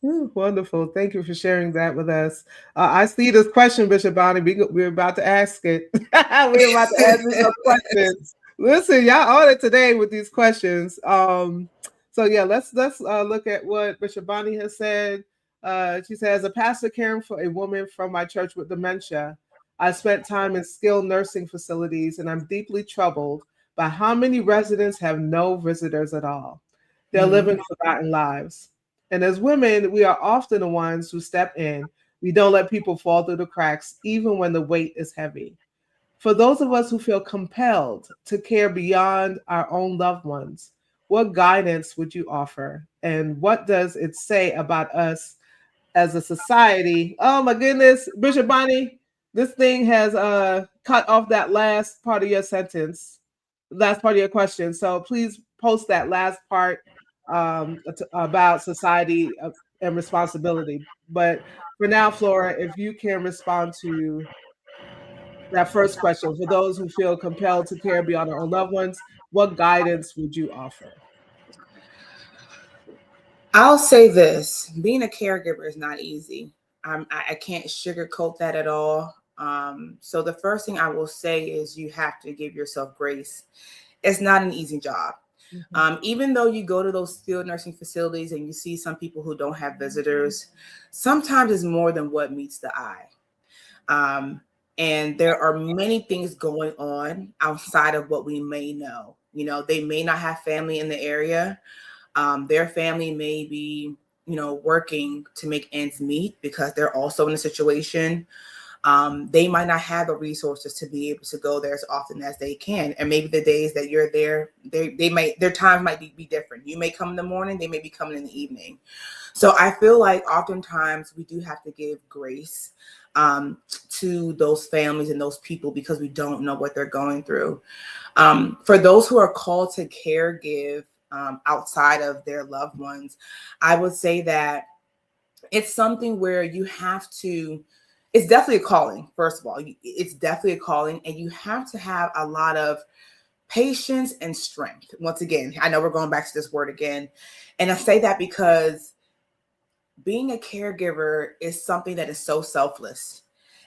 Wonderful. Thank you for sharing that with us. I see this question, Bishop Bonnie. We're about to ask it. We're about to ask you some questions. Listen, y'all on it today with these questions. So yeah, let's look at what Bishop Bonnie has said. She says, a pastor caring for a woman from my church with dementia. I spent time in skilled nursing facilities, and I'm deeply troubled by how many residents have no visitors at all. They're living forgotten lives. And as women, we are often the ones who step in. We don't let people fall through the cracks, even when the weight is heavy. For those of us who feel compelled to care beyond our own loved ones, what guidance would you offer? And what does it say about us as a society? Oh my goodness, Bishop Bonnie, this thing has cut off that last part of your sentence, last part of your question. So please post that last part about society and responsibility. But for now, Flora, if you can respond to that first question, for those who feel compelled to care beyond their own loved ones, what guidance would you offer? I'll say this: being a caregiver is not easy. I can't sugarcoat that at all. So the first thing I will say is you have to give yourself grace. It's not an easy job. Even though you go to those skilled nursing facilities and you see some people who don't have visitors, sometimes it's more than what meets the eye. Um, and there are many things going on outside of what we may know. You know, they may not have family in the area. Their family may be, working to make ends meet because they're also in a situation. They might not have the resources to be able to go there as often as they can. And maybe the days that you're there, their times might be different. You may come in the morning, they may be coming in the evening. So I feel like oftentimes we do have to give grace to those families and those people because we don't know what they're going through. For those who are called to caregive outside of their loved ones, I would say that it's something where you have to, it's definitely a calling. First of all, it's definitely a calling, and you have to have a lot of patience and strength. Once again, I know we're going back to this word again. And I say that because being a caregiver is something that is so selfless.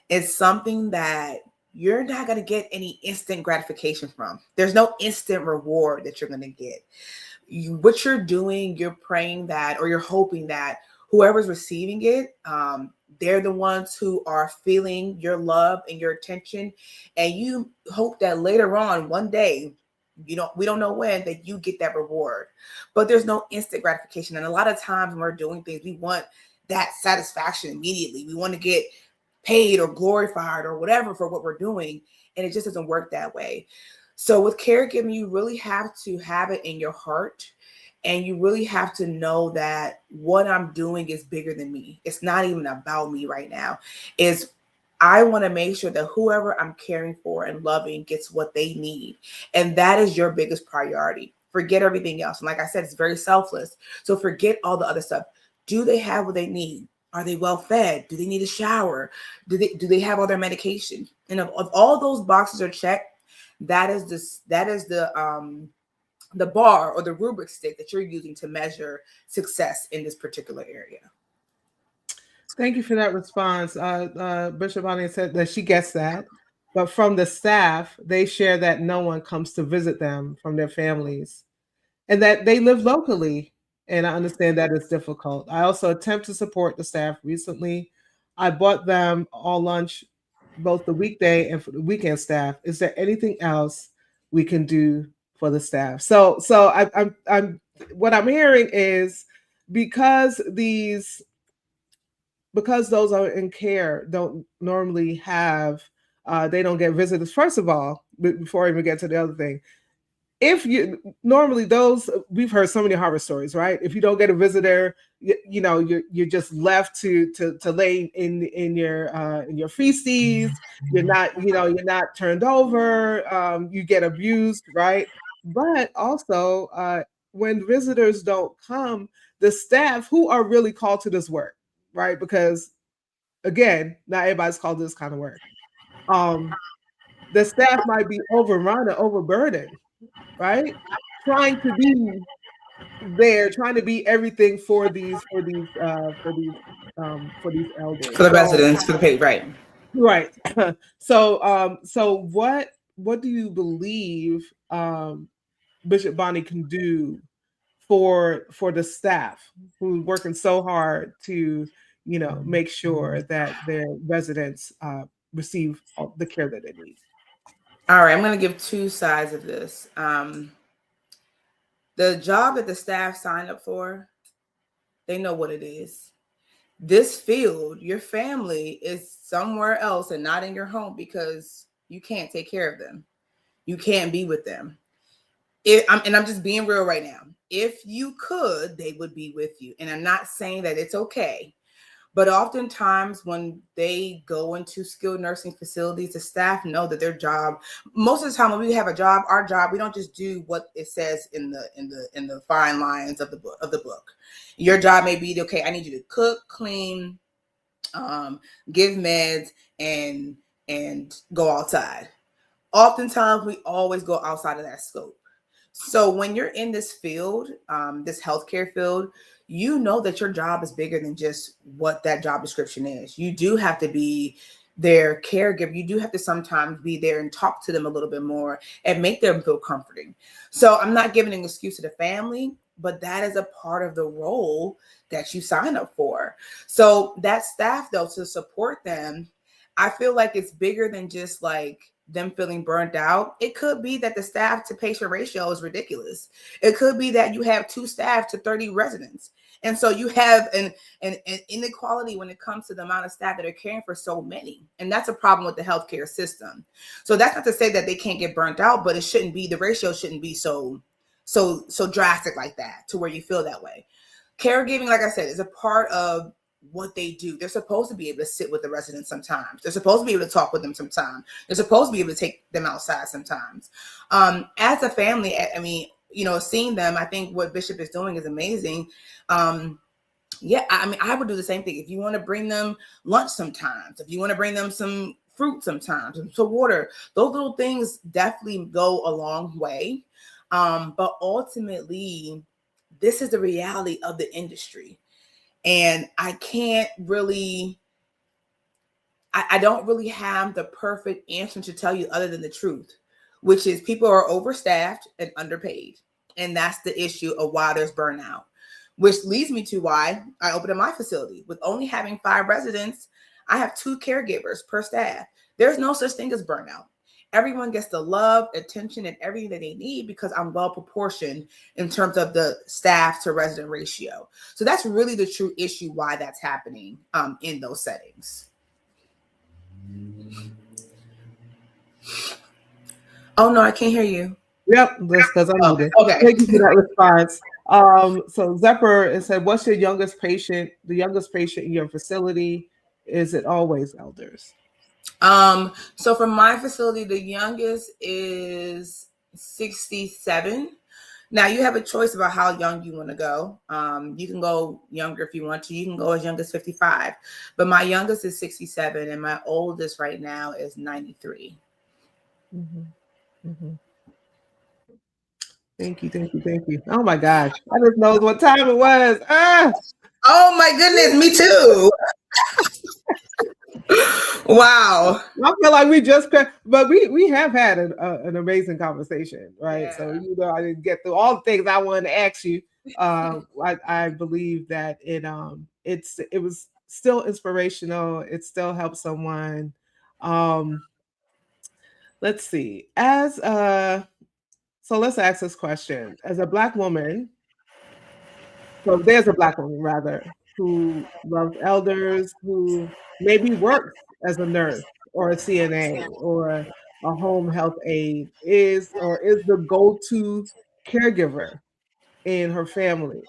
It's something that you're not going to get any instant gratification from. There's no instant reward that you're going to get. What you're doing, you're praying that, or you're hoping that whoever's receiving it, they're the ones who are feeling your love and your attention. And you hope that later on, one day, we don't know when, that you get that reward. But there's no instant gratification. And a lot of times when we're doing things, we want that satisfaction immediately. We want to get paid or glorified or whatever for what we're doing. And it just doesn't work that way. So with caregiving, you really have to have it in your heart. And you really have to know that what I'm doing is bigger than me. It's not even about me right now. I want to make sure that whoever I'm caring for and loving gets what they need. And that is your biggest priority. Forget everything else. And like I said, it's very selfless. So forget all the other stuff. Do they have what they need? Are they well fed? Do they need a shower? Do they have all their medication? And if all those boxes are checked, that is the bar or the rubric stick that you're using to measure success in this particular area. Thank you for that response. Bishop Bonnie said that she gets that, but from the staff, they share that no one comes to visit them from their families and that they live locally. And I understand that is difficult. I also attempt to support the staff recently. I bought them all lunch, both the weekday and for the weekend staff. Is there anything else we can do for the staff? I'm what I'm hearing is because those are in care don't normally have they don't get visitors. First of all, before I even get to the other thing, if you normally those we've heard so many horror stories, right? If you don't get a visitor, you're just left to lay in your feces. You're not turned over. You get abused, right? But also when visitors don't come, the staff who are really called to this work, right? Because again, not everybody's called to this kind of work. The staff might be overrun or overburdened, right? Trying to be there, trying to be everything for these elders. For the residents, for the pay, right? Right. So what do you believe Bishop Bonnie can do for the staff who's working so hard to make sure that their residents receive the care that they need? All right, I'm going to give two sides of this. The job that the staff signed up for, they know what it is. This field, your family is somewhere else and not in your home because you can't take care of them. You can't be with them. I'm just being real right now. If you could, they would be with you. And I'm not saying that it's okay. But oftentimes when they go into skilled nursing facilities, the staff know that their job, most of the time when we have a job, our job, we don't just do what it says in the fine lines of the book. Your job may be, okay, I need you to cook, clean, give meds, and go outside. Oftentimes, we always go outside of that scope. So when you're in this field, this healthcare field, you know that your job is bigger than just what that job description is. You do have to be their caregiver. You do have to sometimes be there and talk to them a little bit more and make them feel comforting. So I'm not giving an excuse to the family, but that is a part of the role that you sign up for. So that staff, though, to support them, I feel like it's bigger than just like them feeling burnt out. It could be that the staff to patient ratio is ridiculous. It could be that you have 2 staff to 30 residents. And so you have an inequality when it comes to the amount of staff that are caring for so many. And that's a problem with the healthcare system. So that's not to say that they can't get burnt out, but it shouldn't be, the ratio shouldn't be so drastic like that to where you feel that way. Caregiving, like I said, is a part of what they do. They're supposed to be able to sit with the residents sometimes. They're supposed to be able to talk with them sometimes. They're supposed to be able to take them outside sometimes. As a family, I mean, seeing them, I think what Bishop is doing is amazing. Yeah, I mean, I would do the same thing. If you want to bring them lunch sometimes, if you want to bring them some fruit sometimes, some water, those little things definitely go a long way. But ultimately, this is the reality of the industry. And I can't really, I don't really have the perfect answer to tell you other than the truth, which is people are overstaffed and underpaid. And that's the issue of why there's burnout, which leads me to why I opened up my facility. With only having 5 residents, I have 2 caregivers per staff. There's no such thing as burnout. Everyone gets the love, attention, and everything that they need because I'm well proportioned in terms of the staff to resident ratio. So that's really the true issue why that's happening in those settings. Oh no, I can't hear you. Yep, that's because I'm muted. Okay. Thank you for that response. So Zephyr said, "What's your youngest patient? The youngest patient in your facility? Is it always elders?" So for my facility, the youngest is 67. Now you have a choice about how young you want to go. You can go younger if you want to. You can go as young as 55. But my youngest is 67 and my oldest right now is 93. Mm-hmm. Mm-hmm. Thank you. Oh my gosh. I just knows what time it was. Oh my goodness, me too. Wow. I feel like we just, but we have had an amazing conversation, right? Yeah. So I didn't get through all the things I wanted to ask you. I believe that it was still inspirational. It still helped someone. Let's see. So let's ask this question: as a Black woman, so there's a Black woman rather who loves elders, who maybe works as a nurse or a CNA or a home health aide, is the go-to caregiver in her family.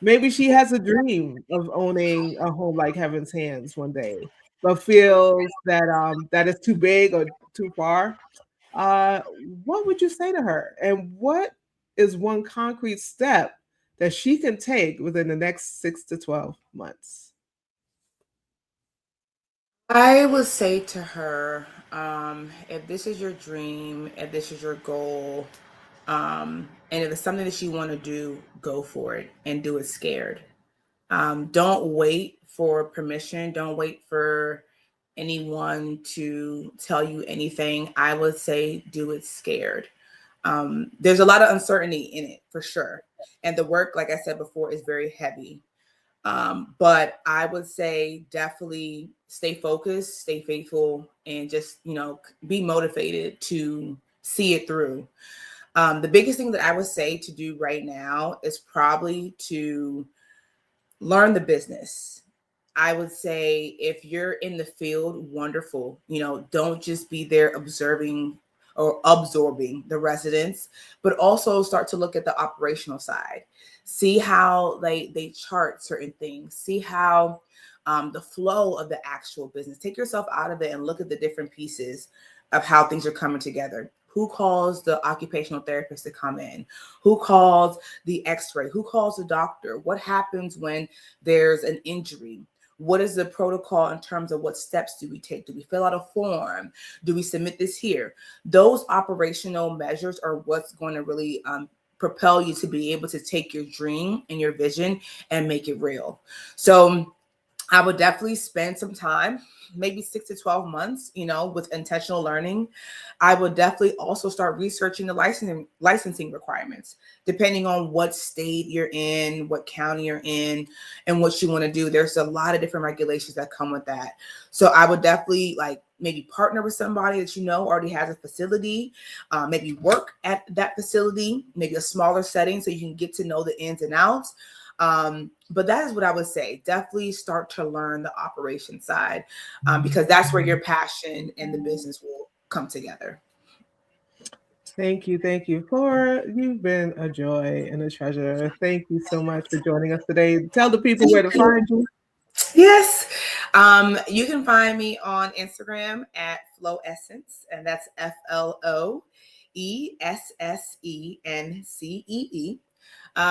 Maybe she has a dream of owning a home like Heaven's Hands one day, but feels that that is too big or too far. What would you say to her? And what is one concrete step that she can take within the next 6 to 12 months? I would say to her, if this is your dream, if this is your goal, and if it's something that you want to do, go for it and do it scared. Don't wait for permission. Don't wait for anyone to tell you anything. I would say do it scared. There's a lot of uncertainty in it for sure. And the work, like I said before, is very heavy. But I would say definitely stay focused, stay faithful, and just, be motivated to see it through. The biggest thing that I would say to do right now is probably to learn the business. I would say if you're in the field, wonderful. Don't just be there observing or absorbing the residents, but also start to look at the operational side. See how they chart certain things. See how the flow of the actual business. Take yourself out of it and look at the different pieces of how things are coming together. Who calls the occupational therapist to come in? Who calls the x-ray? Who calls the doctor? What happens when there's an injury? What is the protocol in terms of what steps do we take? Do we fill out a form? Do we submit this here? Those operational measures are what's going to really propel you to be able to take your dream and your vision and make it real. So I would definitely spend some time, maybe 6 to 12 months, with intentional learning. I would definitely also start researching the licensing requirements, depending on what state you're in, what county you're in, and what you want to do. There's a lot of different regulations that come with that. So I would definitely maybe partner with somebody that already has a facility, maybe work at that facility, maybe a smaller setting so you can get to know the ins and outs. But that is what I would say. Definitely start to learn the operation side, because that's where your passion and the business will come together. Thank you. Flora, you've been a joy and a treasure. Thank you so much for joining us today. Tell the people where to find you. Yes. You can find me on Instagram at Flow Essence, and that's FLOESSENCEE.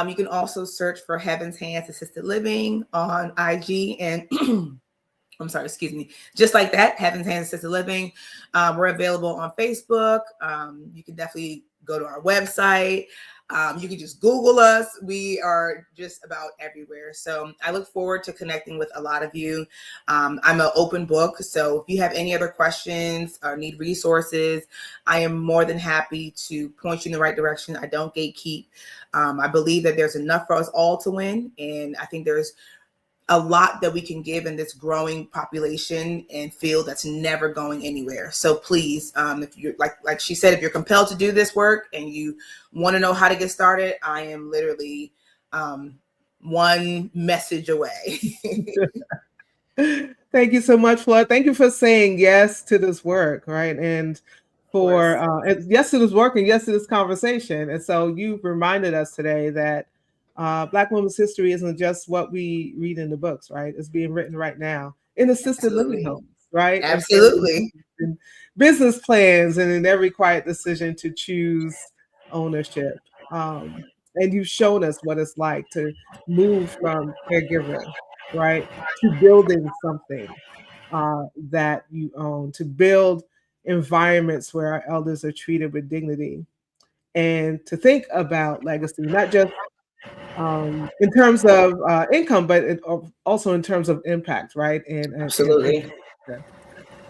You can also search for Heaven's Hands Assisted Living on IG and I'm sorry, excuse me. Just like that, Heaven's Hands Assisted Living. We're available on Facebook. You can definitely go to our website. You can just Google us. We are just about everywhere. So I look forward to connecting with a lot of you. I'm an open book. So if you have any other questions or need resources, I am more than happy to point you in the right direction. I don't gatekeep. I believe that there's enough for us all to win. And I think there's a lot that we can give in this growing population and field that's never going anywhere. So please, if you're like she said, if you're compelled to do this work and you want to know how to get started, I am literally one message away. Thank you so much, Floyd. Thank you for saying yes to this work, right? And for yes to this work and yes to this conversation. And so you've reminded us today that Black women's history isn't just what we read in the books, right? It's being written right now in assisted living homes, right? Absolutely. And business plans and in every quiet decision to choose ownership. And you've shown us what it's like to move from caregiver, right, to building something that you own, to build environments where our elders are treated with dignity, and to think about legacy, not just in terms of income, but also in terms of impact, right? Absolutely.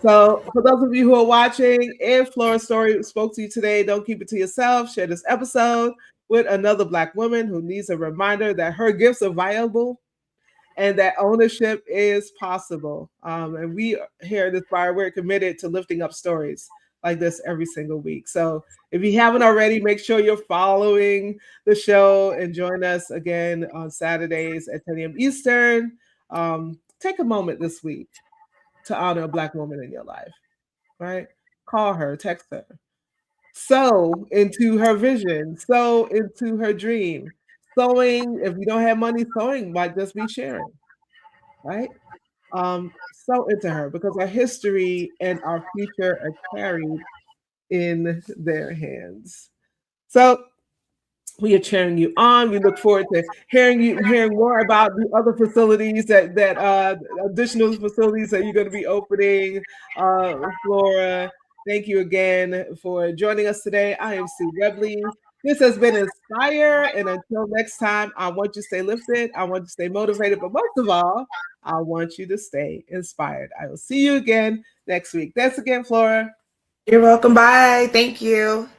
So, for those of you who are watching, if Flora's story spoke to you today, don't keep it to yourself. Share this episode with another Black woman who needs a reminder that her gifts are viable and that ownership is possible. And we here at Inspire, we're committed to lifting up stories like this every single week. So if you haven't already, make sure you're following the show and join us again on Saturdays at 10 a.m. Eastern. Take a moment this week to honor a Black woman in your life, right? Call her, text her. Sow into her vision, sow into her dream. Sowing, if you don't have money, sowing might just be sharing, right? Sow into her because our history and our future are carried in their hands. So we are cheering you on. We look forward to hearing more about the other facilities that additional facilities that you're going to be opening. Flora, thank you again for joining us today. I am Sue Webley. This has been Inspire, and until next time, I want you to stay lifted. I want you to stay motivated, but most of all, I want you to stay inspired. I will see you again next week. Thanks again, Flora. You're welcome. Bye. Thank you.